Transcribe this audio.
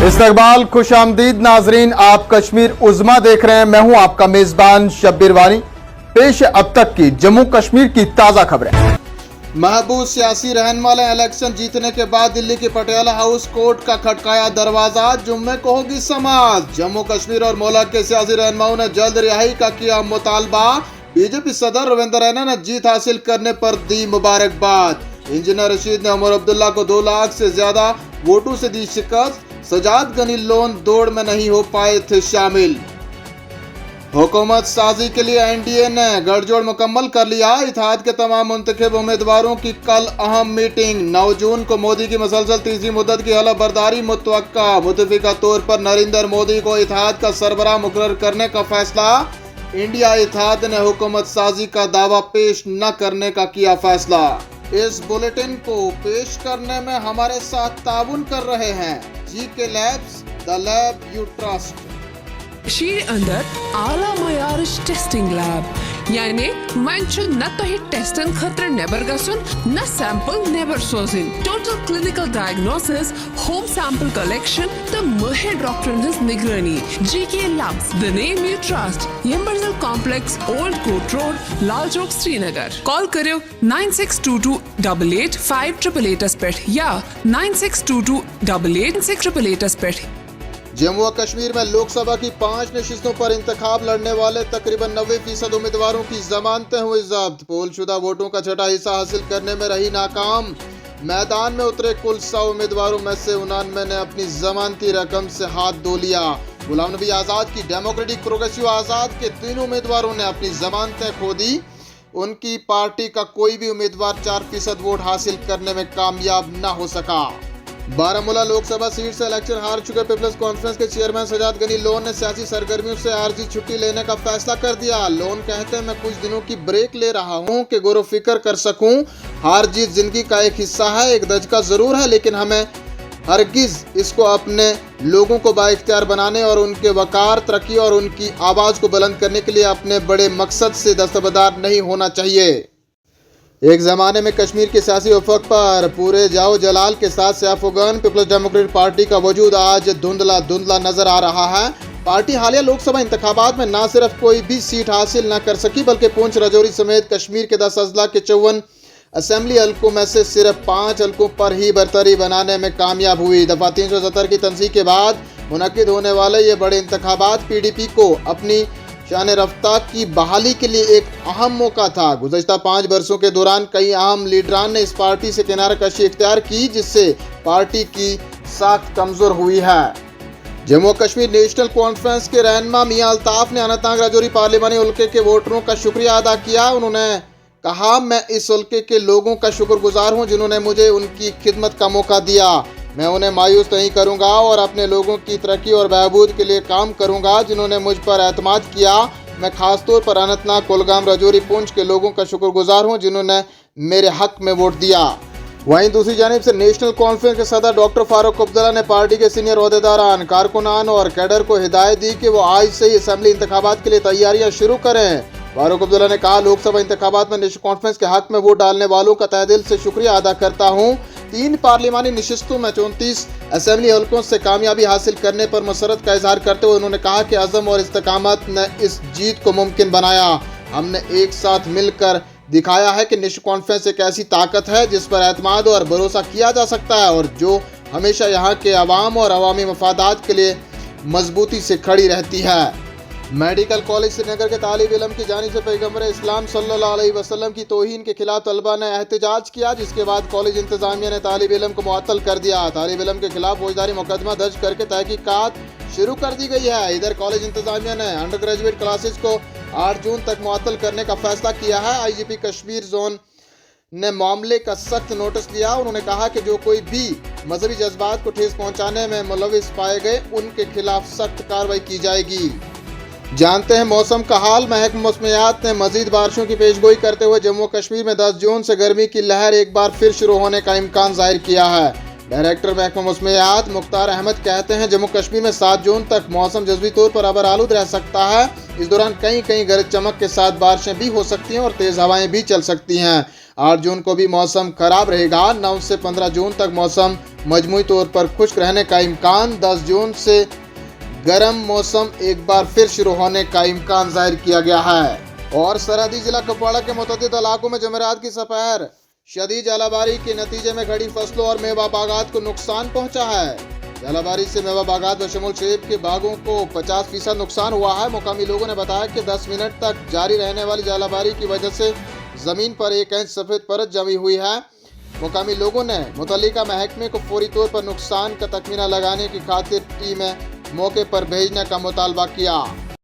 इस्तकबाल खुश आमदीद नाजरीन, आप कश्मीर उज़्मा देख रहे हैं। मैं हूं आपका मेजबान शब्बीर वानी। पेश अब तक की जम्मू कश्मीर की ताज़ा खबरें। महबूब सियासी रहनुमा ने इलेक्शन जीतने के बाद दिल्ली के पटियाला हाउस कोर्ट का खटकाया दरवाजा, जुम्मे को होगी समाअत। जम्मू कश्मीर और मुल्क के सियासी रहनुमाओं ने जल्द रिहाई का किया मुतालबा। बीजेपी सदर रविंद्र रैना ने जीत हासिल करने पर दी मुबारकबाद। इंजीनियर रशीद ने उमर अब्दुल्ला को 2 लाख से ज्यादा वोटों से दी शिकस्त। सजाद गनी लोन दौड़ में नहीं हो पाए थे शामिल। हुकूमत साजी के लिए एनडीए ने गठजोड़ मुकम्मल कर लिया। इत्तेहाद के तमाम मुंतखब उम्मीदवारों की कल अहम मीटिंग। 9 जून को मोदी की मुसलसल तीसरी मुद्दत की हलफ बर्दारी मुतवक्का। मुतफिका तौर पर नरेंद्र मोदी को इत्तेहाद का सरबराह मुकर्रर करने का फैसला। इंडिया इत्तेहाद ने हुकूमत साजी का दावा पेश न करने का किया फैसला। इस बुलेटिन को पेश करने में हमारे साथ ताउन कर रहे हैं GK Labs, the lab you trust। शीर अंदर आला मयारिश टेस्टिंग लैब, यानी मन छु न तो ही टेस्टन खतर नेबर गसुन न सैंपल नेबर सोजिन। Total clinical diagnosis, home sample collection तो महर डॉक्टर हिज निगरानी। GK Labs, the name you trust। Yemberzal complex, old court road, Lal Chowk, Srinagar. Call करो 9622885888 पेट या 9622886888 पेट। जम्मू और कश्मीर में लोकसभा की 5 नशिस्तों पर इंतखाब लड़ने वाले तकरीबन 90% उम्मीदवारों की जमानतें हुई जब्त। पोलशुदा वोटों का छठा हिस्सा हासिल करने में रही नाकाम। मैदान में उतरे कुल 100 उम्मीदवारों में से 99 ने अपनी जमानती रकम से हाथ धो लिया। गुलाम नबी आज़ाद की डेमोक्रेटिक प्रोग्रेसिव आज़ाद के 3 उम्मीदवारों ने अपनी जमानतें खो दी। उनकी पार्टी का कोई भी उम्मीदवार 4% वोट हासिल करने में कामयाब न हो सका। बारामूला लोकसभा सीट से इलेक्शन हार चुके पीपल्स कॉन्फ्रेंस के चेयरमैन सजाद गनी लोन ने सियासी सरगर्मियों से आर्जी छुट्टी लेने का फैसला कर दिया। लोन कहते हैं, मैं कुछ दिनों की ब्रेक ले रहा हूं कि गौर फिक्र कर सकूं। हार जीत जिंदगी का एक हिस्सा है, एक दचका जरूर है, लेकिन हमें हरगिज इसको अपने लोगों को बाइख्तियार बनाने और उनके वकार, तरक्की और उनकी आवाज को बुलंद करने के लिए अपने बड़े मकसद से दस्तबरदार नहीं होना चाहिए। एक ज़माने में कश्मीर के सियासी उफक पर पूरे जाओ जलाल के साथ सैफुगन पीपल्स डेमोक्रेटिक पार्टी का वजूद आज धुंधला धुंधला नजर आ रहा है। पार्टी हालिया लोकसभा इंतखाबात में न सिर्फ कोई भी सीट हासिल न कर सकी, बल्कि पुंछ, राजौरी समेत कश्मीर के 10 अजला के 54 असेंबली हल्कों में से सिर्फ 5 हल्कों पर ही बरतरी बनाने में कामयाब हुई। दफा 370 की तंसीब के बाद मुनक्किद होने वाले ये बड़े इंतखाबात PDP को अपनी शान रफ्ता की बहाली के लिए एक अहम मौका था। गुज़श्ता 5 बरसों के दौरान कई अहम लीडरान ने इस पार्टी से किनारा कशी इख्तियार की, जिससे पार्टी की साख कमज़ोर हुई है। जम्मू कश्मीर नेशनल कॉन्फ्रेंस के रहनुमा मियां अल्ताफ ने अनंतनाग राजौरी पार्लिमानी हल्के के वोटरों का शुक्रिया अदा किया। उन्होंने कहा, मैं इस हल्के के लोगों का शुक्रगुजार हूँ जिन्होंने मुझे उनकी खिदमत का मौका दिया। मैं उन्हें मायूस नहीं करूंगा और अपने लोगों की तरक्की और बहबूद के लिए काम करूंगा जिन्होंने मुझ पर एतमाद किया। मैं खास तौर पर अनंतनाग, कुलगाम, राजौरी, पुंछ के लोगों का शुक्रगुजार हूं जिन्होंने मेरे हक में वोट दिया। वहीं दूसरी जानिब से नेशनल कॉन्फ्रेंस के सदर डॉक्टर फारूक अब्दुल्ला ने पार्टी के सीनियर ओहदेदारान, कारकुनान और कैडर को हिदायत दी कि वो आज से ही असेंबली इंतखाबात के लिए तैयारियां शुरू करें। फारूक अब्दुल्ला ने कहा, लोकसभा इंतखाबात में नेशनल कॉन्फ्रेंस के हक में वोट डालने वालों का तहे दिल से शुक्रिया अदा करता हूँ। 3 पार्लिमानी नशिस्तों में 34 असेंबली हल्कों से कामयाबी हासिल करने पर मसरत का इजहार करते हुए उन्होंने कहा कि अज़म और इस्तेकामत ने इस जीत को मुमकिन बनाया। हमने एक साथ मिलकर दिखाया है कि नेशनल कॉन्फ्रेंस एक ऐसी ताकत है जिस पर एतमाद और भरोसा किया जा सकता है और जो हमेशा यहाँ के अवाम और अवामी मफादात के लिए मजबूती से खड़ी रहती है। मेडिकल कॉलेज श्रीनगर के तालिब इल्म की जानिब से पैगम्बर इस्लाम सल्लल्लाहु अलैहि वसल्लम की तौहीन के खिलाफ तलबा ने एहतजाज किया, जिसके बाद कॉलेज इंतजामिया ने तालिब इल्म को मुअत्तल कर दिया। तालिब इल्म के खिलाफ फौजदारी मुकदमा दर्ज करके तहकीकात शुरू कर दी गई है। इधर कॉलेज इंतजामिया ने अंडर ग्रेजुएट क्लासेज को 8 जून तक मुअत्तल करने का फैसला किया है। IGP कश्मीर जोन ने मामले का सख्त नोटिस लिया। उन्होंने कहा कि जो कोई भी मजहबी जज्बात को ठेस पहुँचाने में मुलविस पाए गए उनके खिलाफ सख्त कार्रवाई की जाएगी। जानते हैं मौसम का हाल। महकमा मौसमियात ने मजीद बारिशों की पेशगोई करते हुए जम्मू कश्मीर में 10 जून से गर्मी की लहर एक बार फिर शुरू होने का इम्कान जाहिर किया है। डायरेक्टर महकमा मौसमियात मुख्तार अहमद कहते हैं, जम्मू कश्मीर में 7 जून तक मौसम जज़वी तौर पर अबर आलूद रह सकता है। इस दौरान कहीं कहीं गरज चमक के साथ बारिशें भी हो सकती हैं और तेज़ हवाएं भी चल सकती हैं। 8 जून को भी मौसम खराब रहेगा। 9 से 15 जून तक मौसम मजमूई तौर पर खुश्क रहने का इम्कान। 10 जून से गर्म मौसम एक बार फिर शुरू होने का इम्कान जाहिर किया गया है। और सरहदी जिला कुपवाड़ा के मुतअद्दिद इलाकों में जमेरात की सपहर शदीद जलाबारी के नतीजे में खड़ी फसलों और मेवा बागात को नुकसान पहुंचा है। जलाबारी से मेवा बागात बशमूल सेब के बागों को 50% नुकसान हुआ है। मुकामी लोगों ने बताया कि 10 मिनट तक जारी रहने वाली जलाबारी की वजह से जमीन पर 1 इंच सफेद परत जमी हुई है। मुकामी लोगों ने मुतल्लिका महकमे को फौरी तौर पर नुकसान का तखमीना लगाने की खातिर टीमें मौके पर भेजने का मुतालबा किया।